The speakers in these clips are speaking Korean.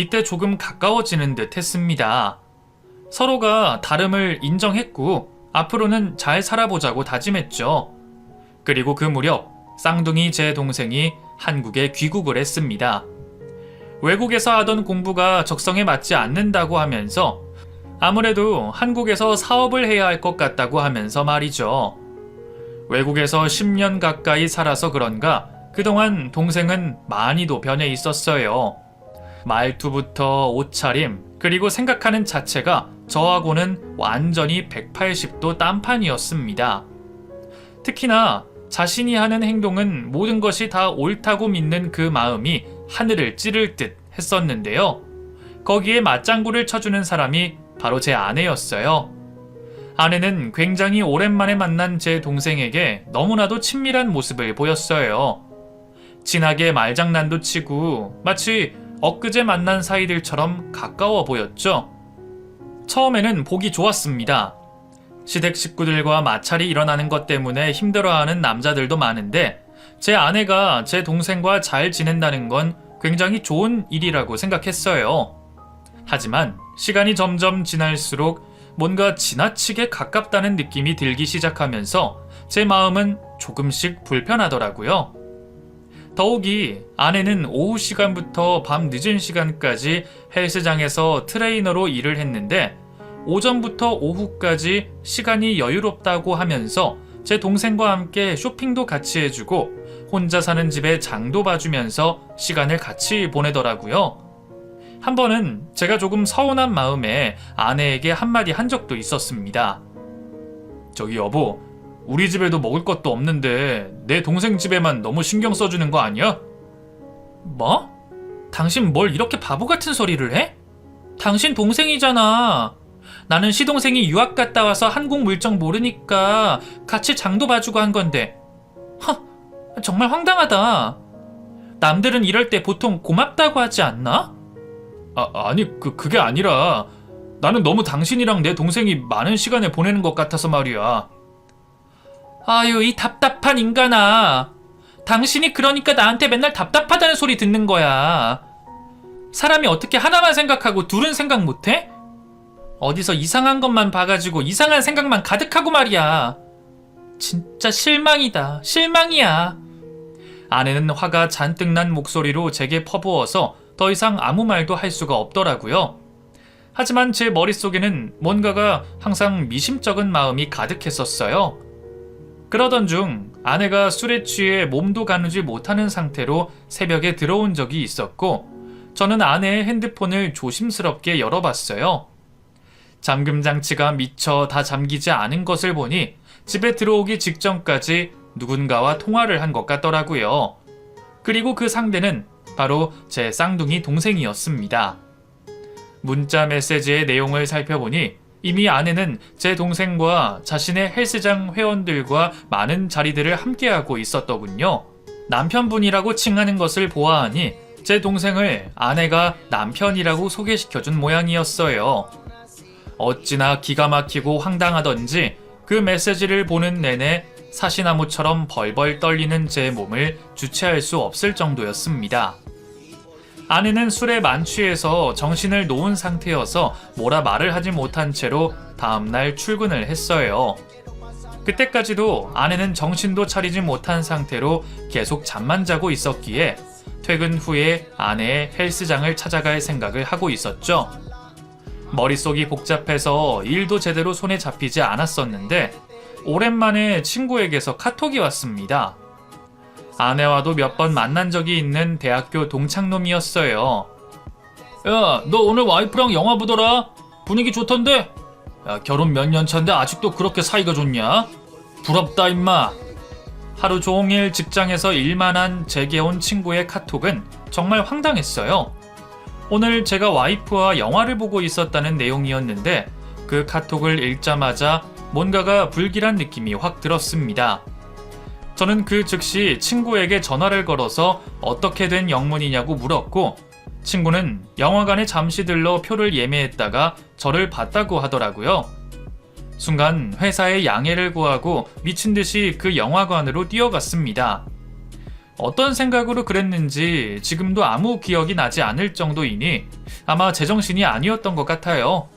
이때 조금 가까워지는 듯 했습니다. 서로가 다름을 인정했고 앞으로는 잘 살아보자고 다짐했죠. 그리고 그 무렵 쌍둥이 제 동생이 한국에 귀국을 했습니다. 외국에서 하던 공부가 적성에 맞지 않는다고 하면서 아무래도 한국에서 사업을 해야 할 것 같다고 하면서 말이죠. 외국에서 10년 가까이 살아서 그런가 그동안 동생은 많이도 변해 있었어요. 말투부터 옷차림 그리고 생각하는 자체가 저하고는 완전히 180도 딴판이었습니다. 특히나 자신이 하는 행동은 모든 것이 다 옳다고 믿는 그 마음이 하늘을 찌를 듯 했었는데요. 거기에 맞장구를 쳐주는 사람이 바로 제 아내였어요. 아내는 굉장히 오랜만에 만난 제 동생에게 너무나도 친밀한 모습을 보였어요. 진하게 말장난도 치고 마치 엊그제 만난 사이들처럼 가까워 보였죠. 처음에는 보기 좋았습니다. 시댁 식구들과 마찰이 일어나는 것 때문에 힘들어하는 남자들도 많은데 제 아내가 제 동생과 잘 지낸다는 건 굉장히 좋은 일이라고 생각했어요. 하지만 시간이 점점 지날수록 뭔가 지나치게 가깝다는 느낌이 들기 시작하면서 제 마음은 조금씩 불편하더라고요. 더욱이 아내는 오후 시간부터 밤 늦은 시간까지 헬스장에서 트레이너로 일을 했는데 오전부터 오후까지 시간이 여유롭다고 하면서 제 동생과 함께 쇼핑도 같이 해주고 혼자 사는 집에 장도 봐주면서 시간을 같이 보내더라고요. 한 번은 제가 조금 서운한 마음에 아내에게 한마디 한 적도 있었습니다. 저기 여보, 우리 집에도 먹을 것도 없는데 내 동생 집에만 너무 신경 써주는 거 아니야? 뭐? 당신 뭘 이렇게 바보 같은 소리를 해? 당신 동생이잖아. 나는 시동생이 유학 갔다 와서 한국 물정 모르니까 같이 장도 봐주고 한 건데. 정말 황당하다. 남들은 이럴 때 보통 고맙다고 하지 않나? 아니 그게 아니라 나는 너무 당신이랑 내 동생이 많은 시간을 보내는 것 같아서 말이야. 아유, 이 답답한 인간아. 당신이 그러니까 나한테 맨날 답답하다는 소리 듣는 거야. 사람이 어떻게 하나만 생각하고 둘은 생각 못해? 어디서 이상한 것만 봐가지고 이상한 생각만 가득하고 말이야. 진짜 실망이다. 실망이야. 아내는 화가 잔뜩 난 목소리로 제게 퍼부어서 더 이상 아무 말도 할 수가 없더라고요. 하지만 제 머릿속에는 뭔가가 항상 미심쩍은 마음이 가득했었어요. 그러던 중 아내가 술에 취해 몸도 가누지 못하는 상태로 새벽에 들어온 적이 있었고 저는 아내의 핸드폰을 조심스럽게 열어봤어요. 잠금 장치가 미처 다 잠기지 않은 것을 보니 집에 들어오기 직전까지 누군가와 통화를 한 것 같더라고요. 그리고 그 상대는 바로 제 쌍둥이 동생이었습니다. 문자 메시지의 내용을 살펴보니 이미 아내는 제 동생과 자신의 헬스장 회원들과 많은 자리들을 함께하고 있었더군요. 남편분이라고 칭하는 것을 보아하니 제 동생을 아내가 남편이라고 소개시켜준 모양이었어요. 어찌나 기가 막히고 황당하던지 그 메시지를 보는 내내 사시나무처럼 벌벌 떨리는 제 몸을 주체할 수 없을 정도였습니다. 아내는 술에 만취해서 정신을 놓은 상태여서 뭐라 말을 하지 못한 채로 다음날 출근을 했어요. 그때까지도 아내는 정신도 차리지 못한 상태로 계속 잠만 자고 있었기에 퇴근 후에 아내의 헬스장을 찾아갈 생각을 하고 있었죠. 머릿속이 복잡해서 일도 제대로 손에 잡히지 않았었는데 오랜만에 친구에게서 카톡이 왔습니다. 아내와도 몇 번 만난 적이 있는 대학교 동창놈이었어요. 야, 너 오늘 와이프랑 영화 보더라? 분위기 좋던데? 야, 결혼 몇 년 차인데 아직도 그렇게 사이가 좋냐? 부럽다 임마. 하루 종일 직장에서 일만 한 제게 온 친구의 카톡은 정말 황당했어요. 오늘 제가 와이프와 영화를 보고 있었다는 내용이었는데 그 카톡을 읽자마자 뭔가가 불길한 느낌이 확 들었습니다. 저는 그 즉시 친구에게 전화를 걸어서 어떻게 된 영문이냐고 물었고 친구는 영화관에 잠시 들러 표를 예매했다가 저를 봤다고 하더라고요. 순간 회사에 양해를 구하고 미친 듯이 그 영화관으로 뛰어갔습니다. 어떤 생각으로 그랬는지 지금도 아무 기억이 나지 않을 정도이니 아마 제정신이 아니었던 것 같아요.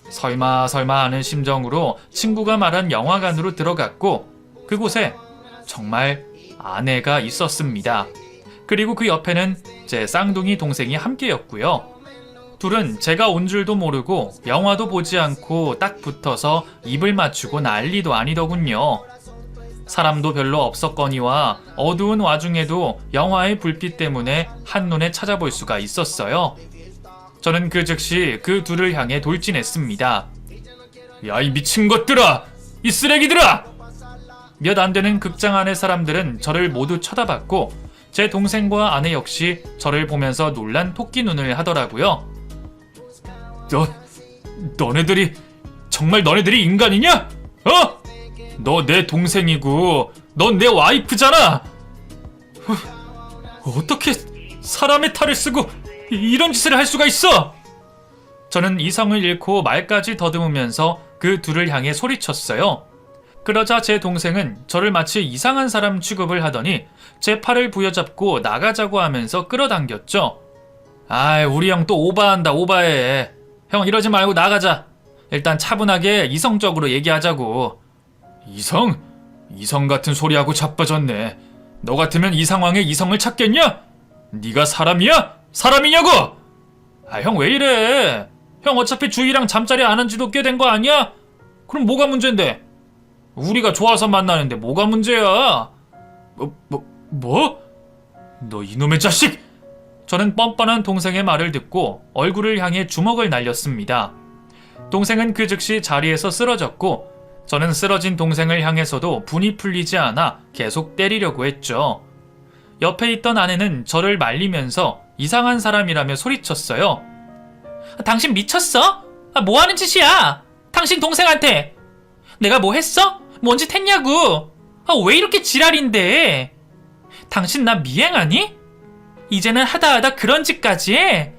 설마 하는 심정으로 친구가 말한 영화관으로 들어갔고 그곳에 정말 아내가 있었습니다. 그리고 그 옆에는 제 쌍둥이 동생이 함께였고요. 둘은 제가 온 줄도 모르고 영화도 보지 않고 딱 붙어서 입을 맞추고 난리도 아니더군요. 사람도 별로 없었거니와 어두운 와중에도 영화의 불빛 때문에 한눈에 찾아볼 수가 있었어요. 저는 그 즉시 그 둘을 향해 돌진했습니다. 야, 이 미친 것들아! 이 쓰레기들아! 몇 안 되는 극장 안의 사람들은 저를 모두 쳐다봤고 제 동생과 아내 역시 저를 보면서 놀란 토끼 눈을 하더라고요. 너네들이 정말 너네들이 인간이냐? 어? 너 내 동생이고 넌 내 와이프잖아. 어떻게 사람의 탈을 쓰고 이런 짓을 할 수가 있어? 저는 이성을 잃고 말까지 더듬으면서 그 둘을 향해 소리쳤어요. 그러자 제 동생은 저를 마치 이상한 사람 취급을 하더니 제 팔을 부여잡고 나가자고 하면서 끌어당겼죠. 아이, 우리 형 또 오바한다, 오바해. 형, 이러지 말고 나가자. 일단 차분하게 이성적으로 얘기하자고. 이성 같은 소리하고 자빠졌네. 너 같으면 이 상황에 이성을 찾겠냐? 네가 사람이야? 사람이냐고! 아, 형 왜 이래? 형 어차피 주희랑 잠자리 안 한 지도 꽤 된 거 아니야? 그럼 뭐가 문제인데? 우리가 좋아서 만나는데 뭐가 문제야? 뭐? 너 이놈의 자식! 저는 뻔뻔한 동생의 말을 듣고 얼굴을 향해 주먹을 날렸습니다. 동생은 그 즉시 자리에서 쓰러졌고 저는 쓰러진 동생을 향해서도 분이 풀리지 않아 계속 때리려고 했죠. 옆에 있던 아내는 저를 말리면서 이상한 사람이라며 소리쳤어요. 당신 미쳤어? 뭐 하는 짓이야? 당신 동생한테 내가 뭐 했어? 뭔 짓 했냐고? 왜 이렇게 지랄인데? 당신 나 미행하니? 이제는 하다 그런 짓까지 해?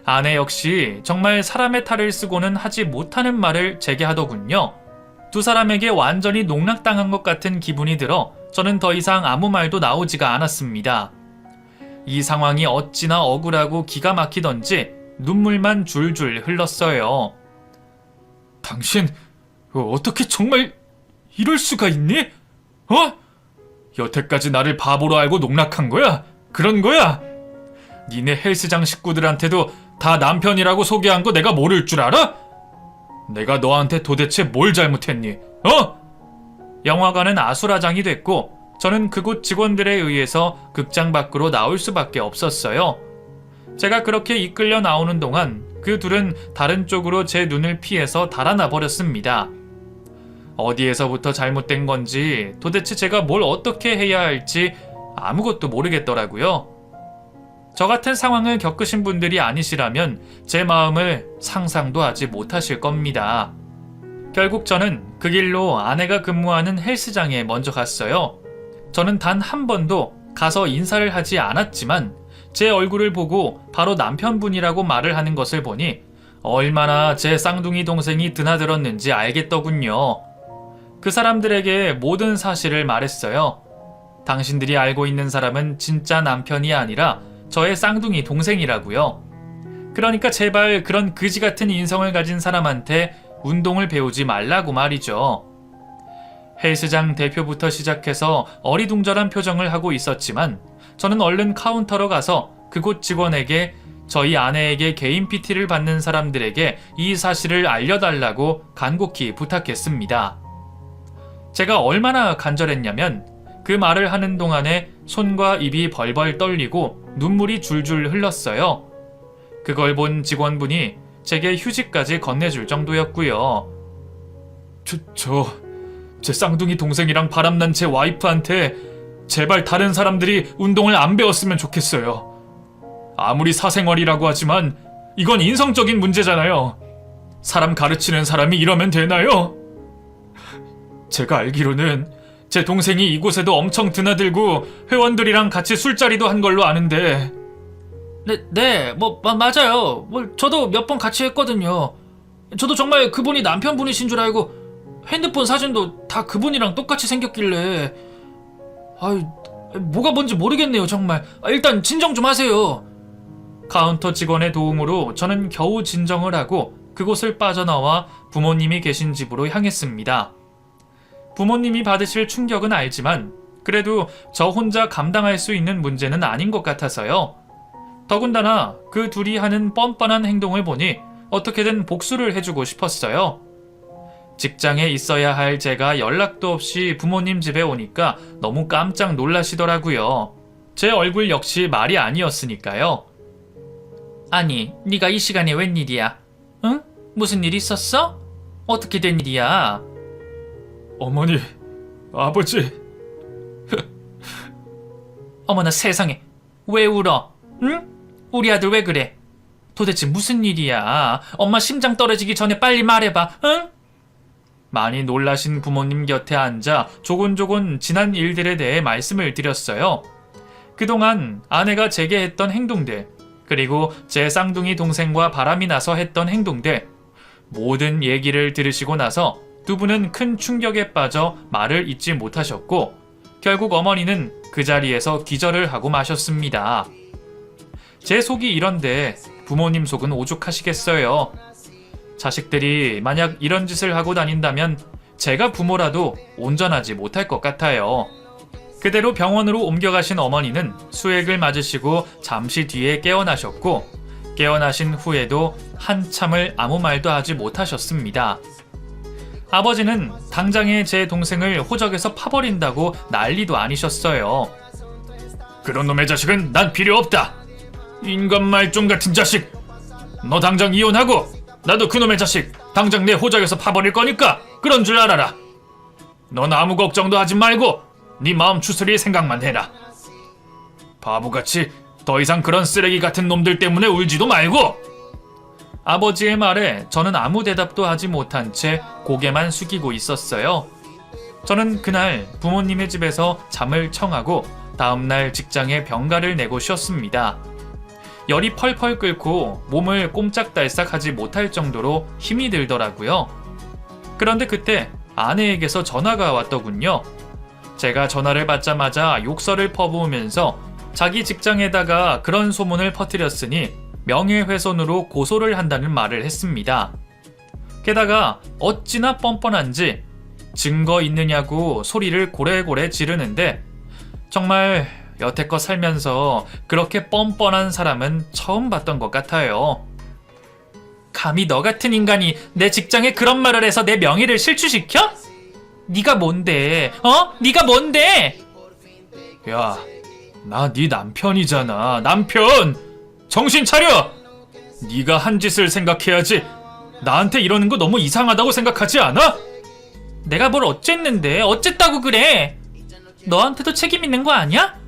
아내 역시 정말 사람의 탈을 쓰고는 하지 못하는 말을 제게 하더군요. 두 사람에게 완전히 농락당한 것 같은 기분이 들어 저는 더 이상 아무 말도 나오지가 않았습니다. 이 상황이 어찌나 억울하고 기가 막히던지 눈물만 줄줄 흘렀어요. 당신 어떻게 정말 이럴 수가 있니? 어? 여태까지 나를 바보로 알고 농락한 거야? 그런 거야? 니네 헬스장 식구들한테도 다 남편이라고 소개한 거 내가 모를 줄 알아? 내가 너한테 도대체 뭘 잘못했니? 어? 영화관은 아수라장이 됐고 저는 그곳 직원들에 의해서 극장 밖으로 나올 수밖에 없었어요. 제가 그렇게 이끌려 나오는 동안 그 둘은 다른 쪽으로 제 눈을 피해서 달아나 버렸습니다. 어디에서부터 잘못된 건지 도대체 제가 뭘 어떻게 해야 할지 아무것도 모르겠더라고요. 저 같은 상황을 겪으신 분들이 아니시라면 제 마음을 상상도 하지 못하실 겁니다. 결국 저는 그 길로 아내가 근무하는 헬스장에 먼저 갔어요. 저는 단 한 번도 가서 인사를 하지 않았지만 제 얼굴을 보고 바로 남편분이라고 말을 하는 것을 보니 얼마나 제 쌍둥이 동생이 드나들었는지 알겠더군요. 그 사람들에게 모든 사실을 말했어요. 당신들이 알고 있는 사람은 진짜 남편이 아니라 저의 쌍둥이 동생이라고요. 그러니까 제발 그런 그지 같은 인성을 가진 사람한테 운동을 배우지 말라고 말이죠. 헬스장 대표부터 시작해서 어리둥절한 표정을 하고 있었지만 저는 얼른 카운터로 가서 그곳 직원에게 저희 아내에게 개인 PT를 받는 사람들에게 이 사실을 알려달라고 간곡히 부탁했습니다. 제가 얼마나 간절했냐면 그 말을 하는 동안에 손과 입이 벌벌 떨리고 눈물이 줄줄 흘렀어요. 그걸 본 직원분이 제게 휴지까지 건네줄 정도였고요. 제 쌍둥이 동생이랑 바람난 제 와이프한테 제발 다른 사람들이 운동을 안 배웠으면 좋겠어요. 아무리 사생활이라고 하지만 이건 인성적인 문제잖아요. 사람 가르치는 사람이 이러면 되나요? 제가 알기로는 제 동생이 이곳에도 엄청 드나들고 회원들이랑 같이 술자리도 한 걸로 아는데. 네, 맞아요. 저도 몇 번 같이 했거든요. 저도 정말 그분이 남편분이신 줄 알고 핸드폰 사진도 다 그분이랑 똑같이 생겼길래. 뭐가 뭔지 모르겠네요, 정말. 일단 진정 좀 하세요. 카운터 직원의 도움으로 저는 겨우 진정을 하고 그곳을 빠져나와 부모님이 계신 집으로 향했습니다. 부모님이 받으실 충격은 알지만 그래도 저 혼자 감당할 수 있는 문제는 아닌 것 같아서요. 더군다나 그 둘이 하는 뻔뻔한 행동을 보니 어떻게든 복수를 해주고 싶었어요. 직장에 있어야 할 제가 연락도 없이 부모님 집에 오니까 너무 깜짝 놀라시더라고요. 제 얼굴 역시 말이 아니었으니까요. 아니, 네가 이 시간에 웬일이야? 응? 무슨 일 있었어? 어떻게 된 일이야? 어머니, 아버지. 어머나 세상에, 왜 울어? 응? 우리 아들 왜 그래? 도대체 무슨 일이야? 엄마 심장 떨어지기 전에 빨리 말해봐, 응? 많이 놀라신 부모님 곁에 앉아 조곤조곤 지난 일들에 대해 말씀을 드렸어요. 그동안 아내가 제게 했던 행동들, 그리고 제 쌍둥이 동생과 바람이 나서 했던 행동들, 모든 얘기를 들으시고 나서 두 분은 큰 충격에 빠져 말을 잇지 못하셨고 결국 어머니는 그 자리에서 기절을 하고 마셨습니다. 제 속이 이런데 부모님 속은 오죽하시겠어요. 자식들이 만약 이런 짓을 하고 다닌다면 제가 부모라도 온전하지 못할 것 같아요. 그대로 병원으로 옮겨가신 어머니는 수액을 맞으시고 잠시 뒤에 깨어나셨고 깨어나신 후에도 한참을 아무 말도 하지 못하셨습니다. 아버지는 당장에 제 동생을 호적에서 파버린다고 난리도 아니셨어요. 그런 놈의 자식은 난 필요 없다. 인간 말종 같은 자식. 너 당장 이혼하고 나도 그놈의 자식 당장 내 호적에서 파버릴 거니까 그런 줄 알아라. 넌 아무 걱정도 하지 말고 네 마음 추스릴 생각만 해라. 바보같이 더 이상 그런 쓰레기 같은 놈들 때문에 울지도 말고. 아버지의 말에 저는 아무 대답도 하지 못한 채 고개만 숙이고 있었어요. 저는 그날 부모님의 집에서 잠을 청하고 다음날 직장에 병가를 내고 쉬었습니다. 열이 펄펄 끓고 몸을 꼼짝달싹 하지 못할 정도로 힘이 들더라고요. 그런데 그때 아내에게서 전화가 왔더군요. 제가 전화를 받자마자 욕설을 퍼부으면서 자기 직장에다가 그런 소문을 퍼뜨렸으니 명예훼손으로 고소를 한다는 말을 했습니다. 게다가 어찌나 뻔뻔한지 증거 있느냐고 소리를 고래고래 지르는데 정말 여태껏 살면서 그렇게 뻔뻔한 사람은 처음 봤던 것 같아요. 감히 너 같은 인간이 내 직장에 그런 말을 해서 내 명예를 실추시켜? 네가 뭔데? 네가 뭔데? 야, 나 네 남편이잖아. 남편! 정신 차려! 네가 한 짓을 생각해야지. 나한테 이러는 거 너무 이상하다고 생각하지 않아? 내가 뭘 어쨌는데? 어쨌다고 그래? 너한테도 책임 있는 거 아니야?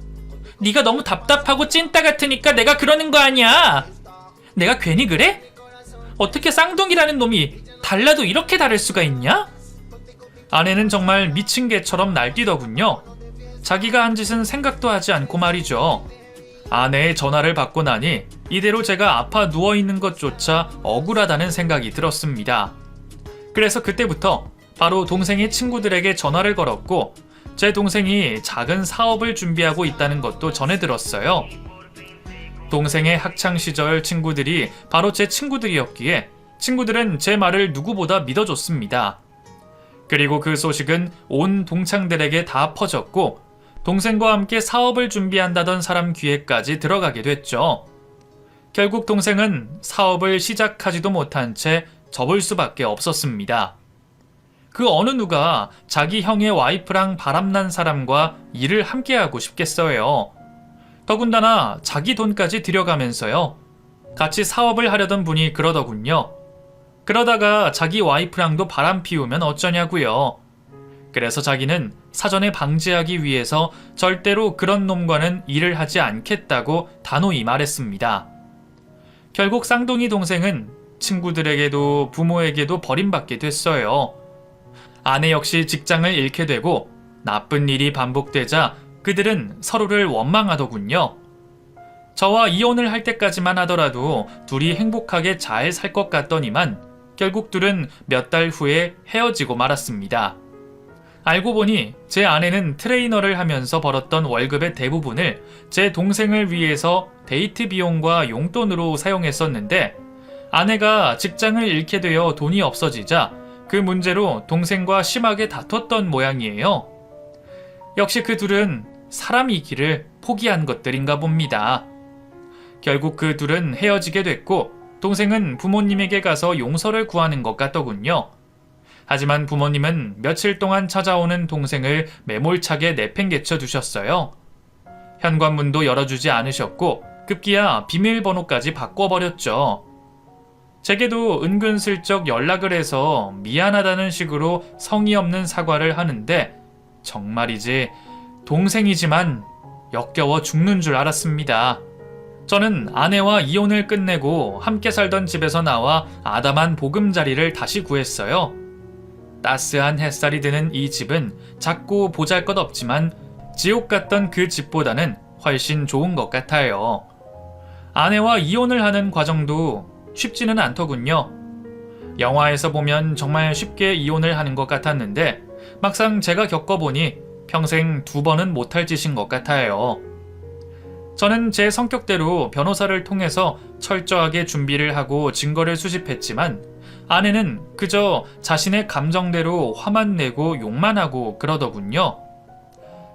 네가 너무 답답하고 찐따 같으니까 내가 그러는 거 아니야? 내가 괜히 그래? 어떻게 쌍둥이라는 놈이 달라도 이렇게 다를 수가 있냐? 아내는 정말 미친 개처럼 날뛰더군요. 자기가 한 짓은 생각도 하지 않고 말이죠. 아내의 전화를 받고 나니 이대로 제가 아파 누워있는 것조차 억울하다는 생각이 들었습니다. 그래서 그때부터 바로 동생의 친구들에게 전화를 걸었고 제 동생이 작은 사업을 준비하고 있다는 것도 전해 들었어요. 동생의 학창시절 친구들이 바로 제 친구들이었기에 친구들은 제 말을 누구보다 믿어줬습니다. 그리고 그 소식은 온 동창들에게 다 퍼졌고 동생과 함께 사업을 준비한다던 사람 귀에까지 들어가게 됐죠. 결국 동생은 사업을 시작하지도 못한 채 접을 수밖에 없었습니다. 그 어느 누가 자기 형의 와이프랑 바람난 사람과 일을 함께하고 싶겠어요. 더군다나 자기 돈까지 들여가면서요. 같이 사업을 하려던 분이 그러더군요. 그러다가 자기 와이프랑도 바람 피우면 어쩌냐고요. 그래서 자기는 사전에 방지하기 위해서 절대로 그런 놈과는 일을 하지 않겠다고 단호히 말했습니다. 결국 쌍둥이 동생은 친구들에게도 부모에게도 버림받게 됐어요. 아내 역시 직장을 잃게 되고 나쁜 일이 반복되자 그들은 서로를 원망하더군요. 저와 이혼을 할 때까지만 하더라도 둘이 행복하게 잘 살 것 같더니만 결국 둘은 몇 달 후에 헤어지고 말았습니다. 알고 보니 제 아내는 트레이너를 하면서 벌었던 월급의 대부분을 제 동생을 위해서 데이트 비용과 용돈으로 사용했었는데 아내가 직장을 잃게 되어 돈이 없어지자 그 문제로 동생과 심하게 다퉜던 모양이에요. 역시 그 둘은 사람이기를 포기한 것들인가 봅니다. 결국 그 둘은 헤어지게 됐고 동생은 부모님에게 가서 용서를 구하는 것 같더군요. 하지만 부모님은 며칠 동안 찾아오는 동생을 매몰차게 내팽개쳐 두셨어요. 현관문도 열어주지 않으셨고 급기야 비밀번호까지 바꿔버렸죠. 제게도 은근슬쩍 연락을 해서 미안하다는 식으로 성의 없는 사과를 하는데 정말이지 동생이지만 역겨워 죽는 줄 알았습니다. 저는 아내와 이혼을 끝내고 함께 살던 집에서 나와 아담한 보금자리를 다시 구했어요. 따스한 햇살이 드는 이 집은 작고 보잘것없지만 지옥 같던 그 집보다는 훨씬 좋은 것 같아요. 아내와 이혼을 하는 과정도 쉽지는 않더군요. 영화에서 보면 정말 쉽게 이혼을 하는 것 같았는데 막상 제가 겪어보니 평생 2번은 못할 짓인 것 같아요. 저는 제 성격대로 변호사를 통해서 철저하게 준비를 하고 증거를 수집했지만 아내는 그저 자신의 감정대로 화만 내고 욕만 하고 그러더군요.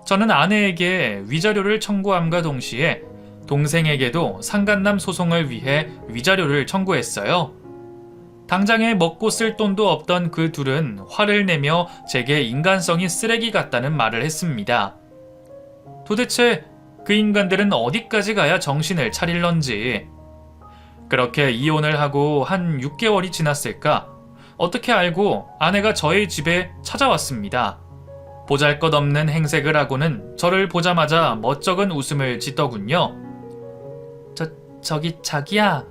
저는 아내에게 위자료를 청구함과 동시에 동생에게도 상간남 소송을 위해 위자료를 청구했어요. 당장에 먹고 쓸 돈도 없던 그 둘은 화를 내며 제게 인간성이 쓰레기 같다는 말을 했습니다. 도대체 그 인간들은 어디까지 가야 정신을 차릴런지. 그렇게 이혼을 하고 한 6개월이 지났을까? 어떻게 알고 아내가 저의 집에 찾아왔습니다. 보잘것없는 행색을 하고는 저를 보자마자 멋쩍은 웃음을 짓더군요. 저기 자기야,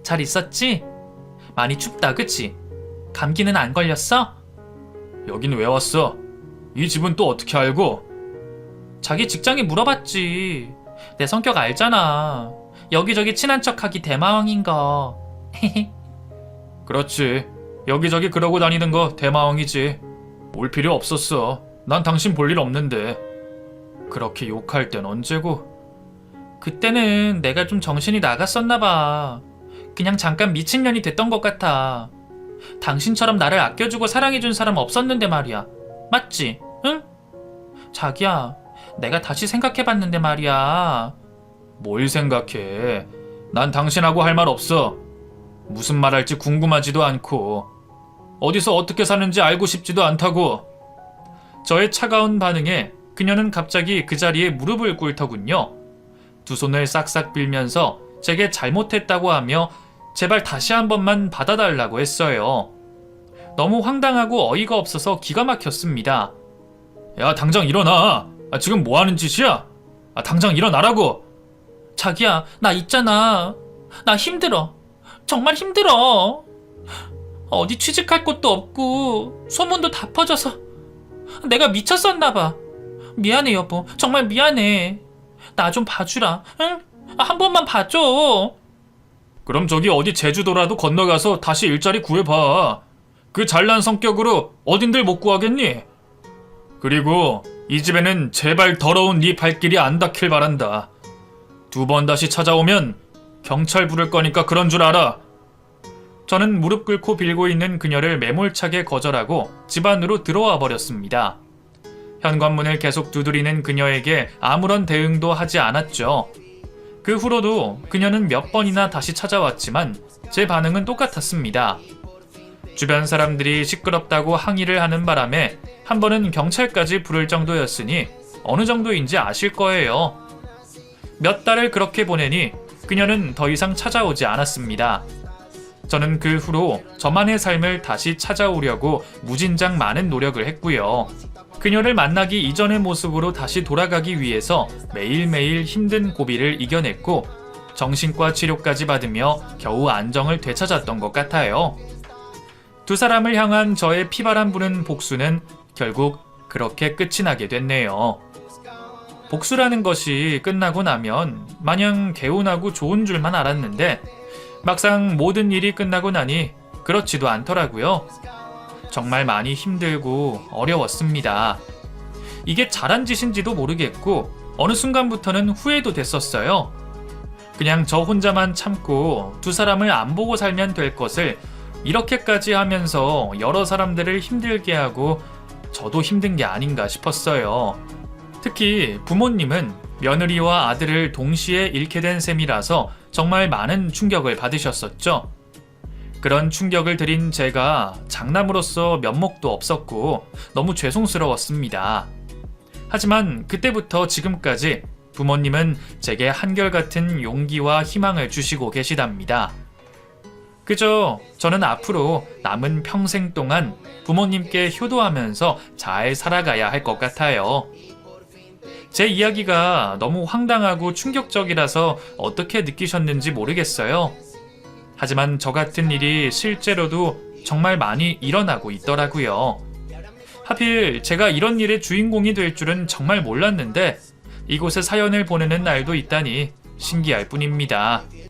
잘 있었지? 많이 춥다 그치? 감기는 안 걸렸어? 여긴 왜 왔어? 이 집은 또 어떻게 알고? 자기 직장에 물어봤지. 내 성격 알잖아. 여기저기 친한 척하기 대마왕인 거. 그렇지. 여기저기 그러고 다니는 거 대마왕이지. 올 필요 없었어. 난 당신 볼 일 없는데. 그렇게 욕할 땐 언제고? 그때는 내가 좀 정신이 나갔었나 봐. 그냥 잠깐 미친년이 됐던 것 같아. 당신처럼 나를 아껴주고 사랑해준 사람 없었는데 말이야. 맞지? 응? 자기야, 내가 다시 생각해봤는데 말이야. 뭘 생각해? 난 당신하고 할 말 없어. 무슨 말 할지 궁금하지도 않고 어디서 어떻게 사는지 알고 싶지도 않다고. 저의 차가운 반응에 그녀는 갑자기 그 자리에 무릎을 꿇더군요. 두 손을 싹싹 빌면서 제게 잘못했다고 하며 제발 다시 한 번만 받아달라고 했어요. 너무 황당하고 어이가 없어서 기가 막혔습니다. 야, 당장 일어나. 지금 뭐 하는 짓이야? 당장 일어나라고. 자기야, 나 있잖아. 나 힘들어. 정말 힘들어. 어디 취직할 곳도 없고 소문도 다 퍼져서 내가 미쳤었나 봐. 미안해 여보. 정말 미안해. 나 좀 봐주라. 응? 한 번만 봐줘. 그럼 저기 어디 제주도라도 건너가서 다시 일자리 구해봐. 그 잘난 성격으로 어딘들 못 구하겠니? 그리고 이 집에는 제발 더러운 네 발길이 안 닿길 바란다. 2번 다시 찾아오면 경찰 부를 거니까 그런 줄 알아. 저는 무릎 꿇고 빌고 있는 그녀를 매몰차게 거절하고 집 안으로 들어와 버렸습니다. 현관문을 계속 두드리는 그녀에게 아무런 대응도 하지 않았죠. 그 후로도 그녀는 몇 번이나 다시 찾아왔지만 제 반응은 똑같았습니다. 주변 사람들이 시끄럽다고 항의를 하는 바람에 한 번은 경찰까지 부를 정도였으니 어느 정도인지 아실 거예요. 몇 달을 그렇게 보내니 그녀는 더 이상 찾아오지 않았습니다. 저는 그 후로 저만의 삶을 다시 찾아오려고 무진장 많은 노력을 했고요. 그녀를 만나기 이전의 모습으로 다시 돌아가기 위해서 매일매일 힘든 고비를 이겨냈고 정신과 치료까지 받으며 겨우 안정을 되찾았던 것 같아요. 두 사람을 향한 저의 피바람 부는 복수는 결국 그렇게 끝이 나게 됐네요. 복수라는 것이 끝나고 나면 마냥 개운하고 좋은 줄만 알았는데 막상 모든 일이 끝나고 나니 그렇지도 않더라고요. 정말 많이 힘들고 어려웠습니다. 이게 잘한 짓인지도 모르겠고 어느 순간부터는 후회도 됐었어요. 그냥 저 혼자만 참고 두 사람을 안 보고 살면 될 것을 이렇게까지 하면서 여러 사람들을 힘들게 하고 저도 힘든 게 아닌가 싶었어요. 특히 부모님은 며느리와 아들을 동시에 잃게 된 셈이라서 정말 많은 충격을 받으셨었죠. 그런 충격을 드린 제가 장남으로서 면목도 없었고 너무 죄송스러웠습니다. 하지만 그때부터 지금까지 부모님은 제게 한결같은 용기와 희망을 주시고 계시답니다. 그저 저는 앞으로 남은 평생 동안 부모님께 효도하면서 잘 살아가야 할 것 같아요. 제 이야기가 너무 황당하고 충격적이라서 어떻게 느끼셨는지 모르겠어요. 하지만 저 같은 일이 실제로도 정말 많이 일어나고 있더라고요. 하필 제가 이런 일의 주인공이 될 줄은 정말 몰랐는데 이곳에 사연을 보내는 날도 있다니 신기할 뿐입니다.